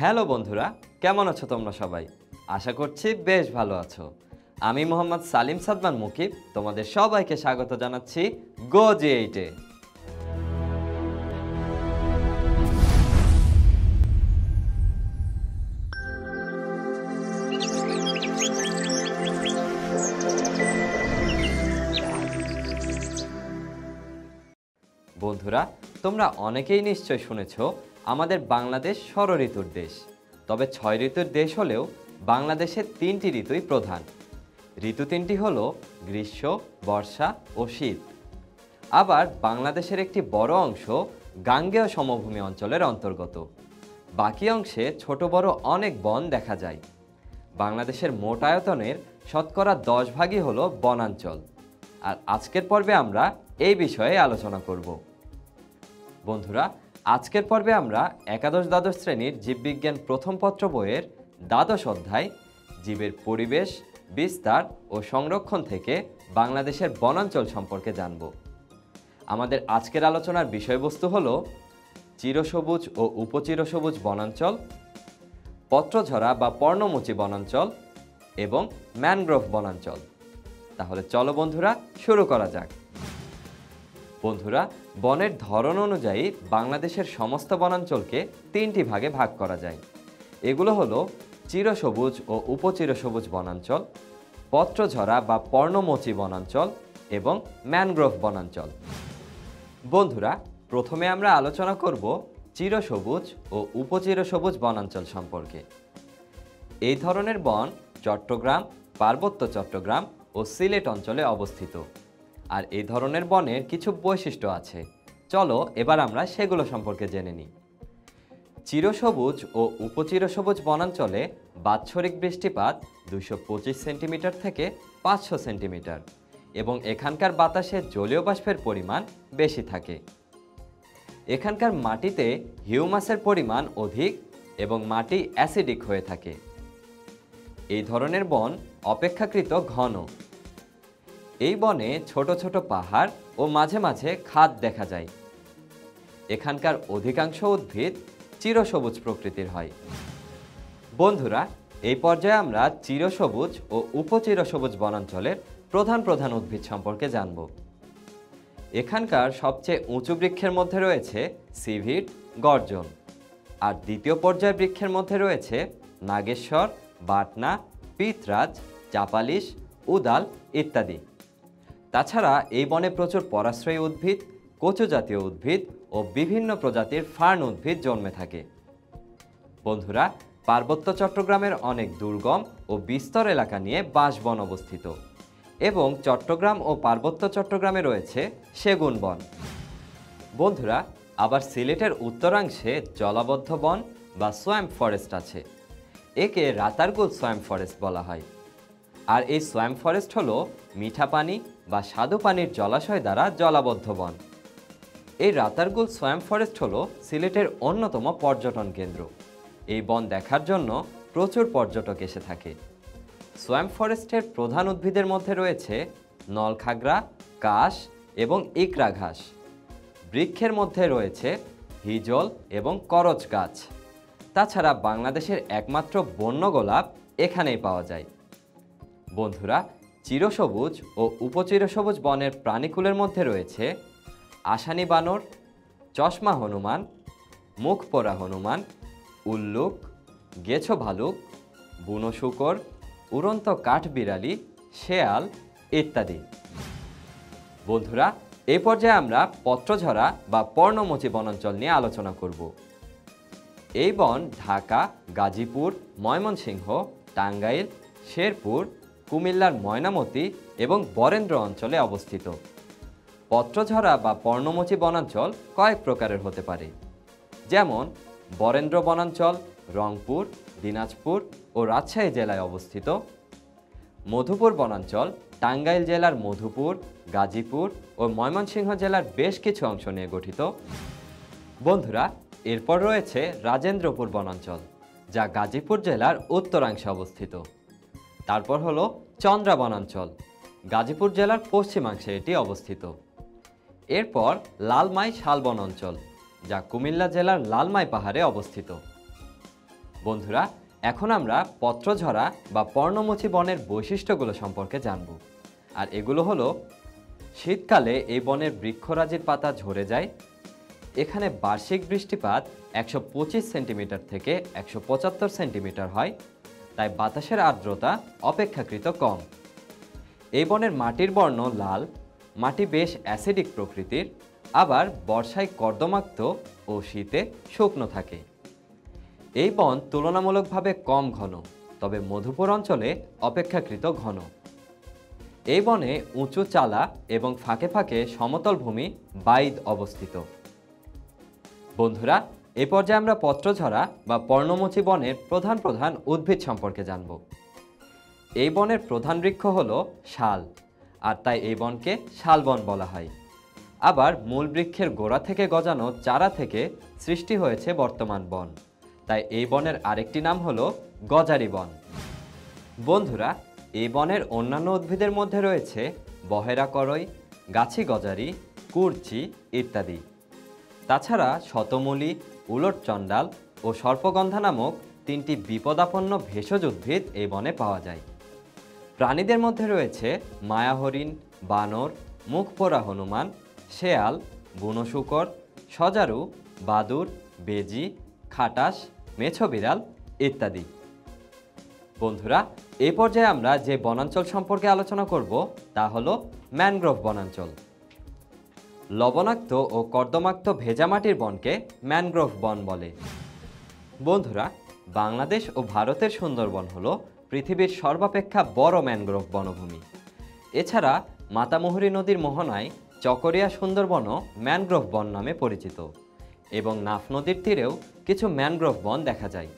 Hello বন্ধুরা, কেমন আছো তোমরা সবাই? আশা করছি বেশ ভালো আছো। আমি মোহাম্মদ সালিম সাদমান মুকিব তোমাদের সবাইকে স্বাগত জানাচ্ছি গো জি8-এ। বন্ধুরা, তোমরা অনেকেই নিশ্চয় শুনেছ আমাদের বাংলাদেশ ষড়ঋতুর দেশ। তবে 6 ঋতুর দেশ হলেও বাংলাদেশের 3টি ঋতুই প্রধান। ঋতু 3টি হলো গ্রীষ্ম, বর্ষা ও শীত। আবার বাংলাদেশের একটি বড় অংশ গাঙ্গেয় সমভূমি অঞ্চলের অন্তর্গত। বাকি অংশে ছোট বড় অনেক বন দেখা যায়। বাংলাদেশের মোট আয়তনের শতকরা 10 ভাগই হলো বনাঞ্চল। আর আজকের পর্বে আমরা এই বিষয়ে আলোচনা করব। বন্ধুরা, আজকের পর্বে আমরা একাদশ দ্বাদশ শ্রেণীর জীববিজ্ঞান প্রথম পত্র বইয়ের দ্বাদশ অধ্যায় জীবের পরিবেশ, বিস্তার ও সংরক্ষণ থেকে বাংলাদেশের বনাঞ্চল সম্পর্কে জানব। আমাদের আজকের আলোচনার বিষয়বস্তু হলো চিরসবুজ ও উপচিরসবুজ বনাঞ্চল, পত্রঝরা বা পর্ণমোচী বনাঞ্চল এবং ম্যানগ্রোভ বনাঞ্চল। তাহলে চলো বন্ধুরা, শুরু করা যাক। বন্ধুরা, বনের ধরন অনুযায়ী বাংলাদেশের সমস্ত বনাঞ্চলকে 3টি ভাগে ভাগ করা যায়। এগুলো হলো চিরসবুজ ও উপচিরসবুজ বনাঞ্চল, পত্রঝরা বা পর্ণমোচী বনাঞ্চল এবং ম্যানগ্রোভ বনাঞ্চল। বন্ধুরা, প্রথমে আমরা আলোচনা করব চিরসবুজ ও উপচিরসবুজ বনাঞ্চল সম্পর্কে। এই ধরনের বন চট্টগ্রাম, পার্বত্য চট্টগ্রাম ও সিলেট অঞ্চলে অবস্থিত। আর এই ধরনের বনের কিছু বৈশিষ্ট্য আছে। চলো এবার আমরা সেগুলো সম্পর্কে জেনে নিই। চিরসবুজ ও উপচিরসবুজ বনাঞ্চলে বাৎসরিক বৃষ্টিপাত 225 সেন্টিমিটার থেকে 500 সেন্টিমিটার এবং এখানকার বাতাসে জলীয় বাষ্পের পরিমাণ বেশি থাকে। এখানকার মাটিতে হিউমাসের পরিমাণ অধিক এবং মাটি অ্যাসিডিক হয়ে থাকে। এই ধরনের বন অপেক্ষাকৃত ঘন। এই বনে ছোট ছোট পাহাড় ও মাঝে মাঝে খাদ দেখা যায়। এখানকার অধিকাংশ উদ্ভিদ চিরসবুজ প্রকৃতির হয়। বন্ধুরা, এই পর্যায়ে আমরা চিরসবুজ ও উপচিরসবুজ বনাঞ্চলের প্রধান প্রধান উদ্ভিদ সম্পর্কে জানব। এখানকার সবচেয়ে উঁচু বৃক্ষের মধ্যে রয়েছে সিভিট, গর্জন। আর দ্বিতীয় পর্যায়ের বৃক্ষের মধ্যে রয়েছে নাগেশ্বর, বাটনা, পিতরাজ, চাপালিশ, উদাল ইত্যাদি। তাছাড়া এই বনে প্রচুর পরাশ্রয়ী উদ্ভিদ, কচু জাতীয় উদ্ভিদ ও বিভিন্ন প্রজাতির ফার্ন উদ্ভিদ জন্মে থাকে। বন্ধুরা, পার্বত্য চট্টগ্রামের অনেক দুর্গম ও বিস্তর এলাকা নিয়ে বাঁশবন অবস্থিত এবং চট্টগ্রাম ও পার্বত্য চট্টগ্রামে রয়েছে সেগুন বন। বন্ধুরা, আবার সিলেটের উত্তরাংশে জলাবদ্ধ বন বা সোয়াম্প ফরেস্ট আছে। একে রাতারগুল সোয়াম্প ফরেস্ট বলা হয়। আর এই সোয়াম্প ফরেস্ট হলো মিঠা পানি বা স্বাদু পানির জলাশয় দ্বারা জলাবদ্ধ বন। এই রাতারগুল সোয়াম্প ফরেস্ট হলো সিলেটের অন্যতম পর্যটন কেন্দ্র। এই বন দেখার জন্য প্রচুর পর্যটক এসে থাকে। সোয়াম্প ফরেস্টের প্রধান উদ্ভিদের মধ্যে রয়েছে নলখাগড়া, কাশ এবং ইকরা ঘাস। বৃক্ষের মধ্যে রয়েছে হিজল এবং করচ গাছ। তাছাড়া বাংলাদেশের একমাত্র বন্য গোলাপ এখানেই পাওয়া যায়। বন্ধুরা, চিরসবুজ ও উপচিরসবুজ বনের প্রাণীকুলের মধ্যে রয়েছে আসানি বানর, চশমা হনুমান, মুখ পোড়া হনুমান, উল্লুক, গেছো ভালুক, বুনো শূকর, উড়ন্ত কাঠবিড়ালি, শেয়াল ইত্যাদি। বন্ধুরা, এই পর্যায়ে আমরা পত্রঝরা বা পর্ণমোচী বনাঞ্চল নিয়ে আলোচনা করব। এই বন ঢাকা, গাজীপুর, ময়মনসিংহ, টাঙ্গাইল, শেরপুর, কুমিল্লার ময়নামতি এবং বরেন্দ্র অঞ্চলে অবস্থিত। পত্রঝরা বা পর্ণমোচী বনাঞ্চল কয়েক প্রকারের হতে পারে, যেমন বরেন্দ্র বনাঞ্চল রংপুর, দিনাজপুর ও রাজশাহী জেলায় অবস্থিত। মধুপুর বনাঞ্চল টাঙ্গাইল জেলার মধুপুর, গাজীপুর ও ময়মনসিংহ জেলার বেশ কিছু অংশ নিয়ে গঠিত। বন্ধুরা, এরপর রয়েছে রাজেন্দ্রপুর বনাঞ্চল, যা গাজীপুর জেলার উত্তরাংশে অবস্থিত। তারপর হলো চন্দ্রা বনাঞ্চল, গাজীপুর জেলার পশ্চিমাংশে এটি অবস্থিত। এরপর লালমাই শাল বনাঞ্চল, যা কুমিল্লা জেলার লালমাই পাহাড়ে অবস্থিত। বন্ধুরা, এখন আমরা পত্রঝরা বা পর্ণমোচী বনের বৈশিষ্ট্যগুলো সম্পর্কে জানব। আর এগুলো হলো, শীতকালে এই বনের বৃক্ষরাজির পাতা ঝরে যায়। এখানে বার্ষিক বৃষ্টিপাত 125 সেন্টিমিটার থেকে 175 সেন্টিমিটার হয়, তাই বাতাসের আর্দ্রতা অপেক্ষাকৃত কম। এই বনের মাটির বর্ণ লাল, মাটি বেশ অ্যাসিডিক প্রকৃতির, আবার বর্ষায় কর্দমাক্ত ও শীতে শুকনো থাকে। এই বন তুলনামূলকভাবে কম ঘন, তবে মধুপুর অঞ্চলে অপেক্ষাকৃত ঘন। এই বনে উঁচু চালা এবং ফাঁকে ফাঁকে সমতল ভূমি বাইদ অবস্থিত। বন্ধুরা, এই পর্যায়ে আমরা পত্রঝরা বা পর্ণমোচী বনের প্রধান প্রধান উদ্ভিদ সম্পর্কে জানব। এই বনের প্রধান বৃক্ষ হল শাল, আর তাই এই বনকে শালবন বলা হয়। আবার মূল বৃক্ষের গোড়া থেকে গজানো চারা থেকে সৃষ্টি হয়েছে বর্তমান বন, তাই এই বনের আরেকটি নাম হল গজারি বন। বন্ধুরা, এই বনের অন্যান্য উদ্ভিদের মধ্যে রয়েছে বহেরা করই, গাছি গজারি, কুরচি ইত্যাদি। তাছাড়া শতমূলী, উলট চণ্ডাল ও সর্পগন্ধা নামক 3টি বিপদাপন্ন ভেষজ উদ্ভিদ এই বনে পাওয়া যায়। প্রাণীদের মধ্যে রয়েছে মায়াহরিণ, বানর, মুখপোড়া হনুমান, শেয়াল, বুনো শূকর, সজারু, বাদুড়, বেজি, খাটাস, মেছো বিড়াল ইত্যাদি। বন্ধুরা, এই পর্যায়ে আমরা যে বনাঞ্চল সম্পর্কে আলোচনা করব তা হলো ম্যানগ্রোভ বনাঞ্চল। লবণাক্ত ও কর্দমাক্ত ভেজামাটির বনকে ম্যানগ্রোভ বন বলে। বন্ধুরা, বাংলাদেশ ও ভারতের সুন্দরবন হলো পৃথিবীর সর্বাপেক্ষা বড় ম্যানগ্রোভ বনভূমি। এছাড়া মাতামুহুরী নদীর মোহনায় চকরিয়া সুন্দরবনও ম্যানগ্রোভ বন নামে পরিচিত, এবং নাফ নদীর তীরেও কিছু ম্যানগ্রোভ বন দেখা যায়।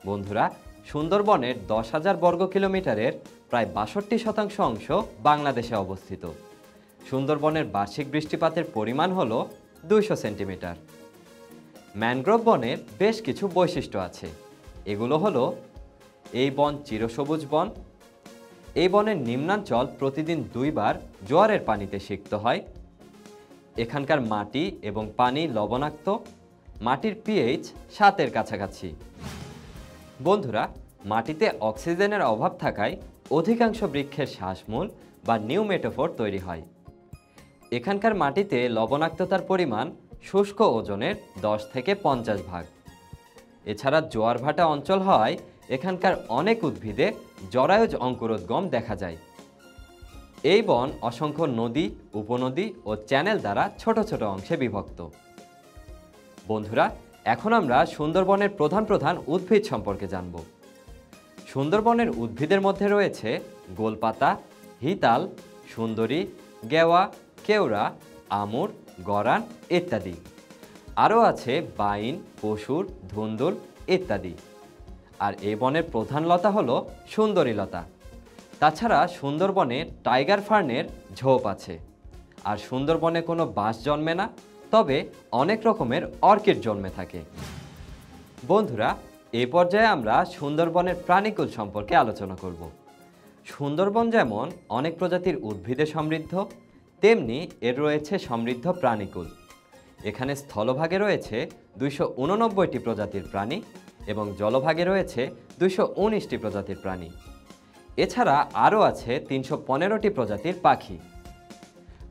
বন্ধুরা, সুন্দরবনের 10,000 বর্গ কিলোমিটারের প্রায় 62% অংশ বাংলাদেশে অবস্থিত। সুন্দরবনের বার্ষিক বৃষ্টিপাতের পরিমাণ হল 200 সেন্টিমিটার। ম্যানগ্রোভ বনের বেশ কিছু বৈশিষ্ট্য আছে। এগুলো হলো, এই বন চিরসবুজ বন। এই বনের নিম্নাঞ্চল প্রতিদিন 2 বার জোয়ারের পানিতে সিক্ত হয়। এখানকার মাটি এবং পানি লবণাক্ত, মাটির পিএইচ 7-এর কাছাকাছি। বন্ধুরা, মাটিতে অক্সিজেনের অভাব থাকায় অধিকাংশ বৃক্ষের শ্বাসমূল বা নিউমেটোফোর তৈরি হয়। এখানকার মাটিতে লবণাক্ততার পরিমাণ শুষ্ক ওজনের 10 থেকে 50 ভাগ। এছাড়া জোয়ার ভাটা অঞ্চল হওয়ায় এখানকার অনেক উদ্ভিদে জরায়ুজ অঙ্কুরোদ্গম দেখা যায়। এই বন অসংখ্য নদী, উপনদী ও চ্যানেল দ্বারা ছোট ছোট অংশে বিভক্ত। বন্ধুরা, এখন আমরা সুন্দরবনের প্রধান প্রধান উদ্ভিদ সম্পর্কে জানব। সুন্দরবনের উদ্ভিদের মধ্যে রয়েছে গোলপাতা, হিতাল, সুন্দরী, গেওয়া, কেওড়া, আমুর, গরান ইত্যাদি। আরও আছে বাইন, পশুর, ধুন্দুল ইত্যাদি। আর এই বনের প্রধান লতা হলো সুন্দরী লতা। তাছাড়া সুন্দরবনে টাইগার ফার্নের ঝোপ আছে। আর সুন্দরবনে কোনো বাঁশ জন্মে না, তবে অনেক রকমের অর্কিড জন্মে থাকে। বন্ধুরা, এই পর্যায়ে আমরা সুন্দরবনের প্রাণীকুল সম্পর্কে আলোচনা করব। সুন্দরবন যেমন অনেক প্রজাতির উদ্ভিদে সমৃদ্ধ, তেমনি এর রয়েছে সমৃদ্ধ প্রাণীকুল। এখানে স্থলভাগে রয়েছে 289টি প্রজাতির প্রাণী এবং জলভাগে রয়েছে 219টি প্রজাতির প্রাণী। এছাড়া আরও আছে 315টি প্রজাতির পাখি।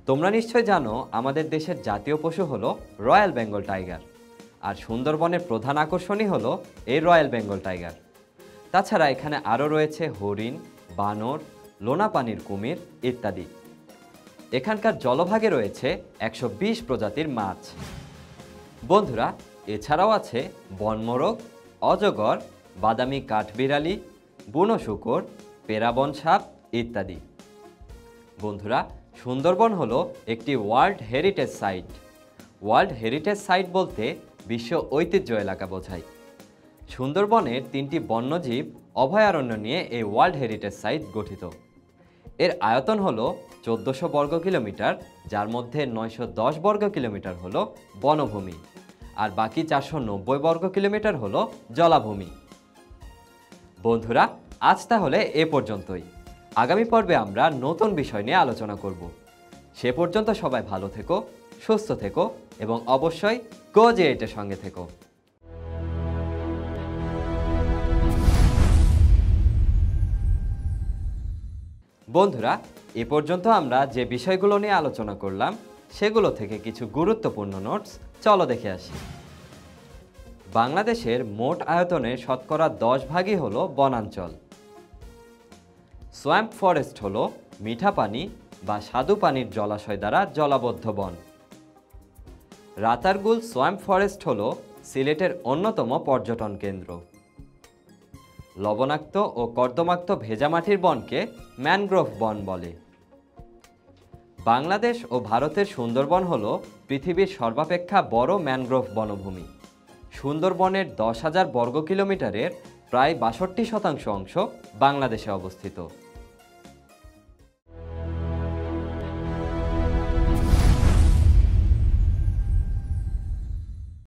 তোমরা নিশ্চয় জানো আমাদের দেশের জাতীয় পশু হলো রয়্যাল বেঙ্গল টাইগার, আর সুন্দরবনের প্রধান আকর্ষণই হলো এই রয়্যাল বেঙ্গল টাইগার। তাছাড়া এখানে আরও রয়েছে হরিণ, বানর, লোনা পানির কুমির ইত্যাদি। এখানকার জলভাগে রয়েছে 120 প্রজাতির মাছ। বন্ধুরা, এছাড়াও আছে বনমোরগ, অজগর, বাদামি কাঠবিড়ালি, বুনো শূকর, পেরাবন সাপ ইত্যাদি। বন্ধুরা, সুন্দরবন হলো একটি world heritage site. World heritage site বলতে বিশ্ব ঐতিহ্য এলাকা বোঝায়। সুন্দরবনের 3টি বন্যজীব অভয়ারণ্য নিয়ে এই ওয়ার্ল্ড হেরিটেজ সাইট গঠিত। এর আয়তন হলো 1400 বর্গ কিলোমিটার, যার মধ্যে 910 বর্গ কিলোমিটার হলো বনভূমি, আর বাকি 490 বর্গ কিলোমিটার হলো জলাভূমি। বন্ধুরা, আজ তাহলে এ পর্যন্তই। আগামী পর্বে আমরা নতুন বিষয় নিয়ে আলোচনা করব। সে পর্যন্ত সবাই ভালো থেকো, সুস্থ থেকো এবং অবশ্যই গো জে8-এর সঙ্গে থেকো। বন্ধুরা, এ পর্যন্ত আমরা যে বিষয়গুলো নিয়ে আলোচনা করলাম সেগুলো থেকে কিছু গুরুত্বপূর্ণ নোটস চলো দেখে আসি। বাংলাদেশের মোট আয়তনের শতকরা 10 ভাগই হলো বনাঞ্চল। সোয়াম্প ফরেস্ট হলো মিঠা পানি বা স্বাদু পানির জলাশয় দ্বারা জলাবদ্ধ বন। রাতারগুল সোয়াম্প ফরেস্ট হলো সিলেটের অন্যতম পর্যটন কেন্দ্র। লবণাক্ত ও কর্দমাক্ত ভেজামাটির বনকে ম্যানগ্রোভ বন বলে। বাংলাদেশ ও ভারতের সুন্দরবন হল পৃথিবীর সর্বাপেক্ষা বড় ম্যানগ্রোভ বনভূমি। সুন্দরবনের 10,000 বর্গ কিলোমিটারের প্রায় 62% অংশ বাংলাদেশে অবস্থিত।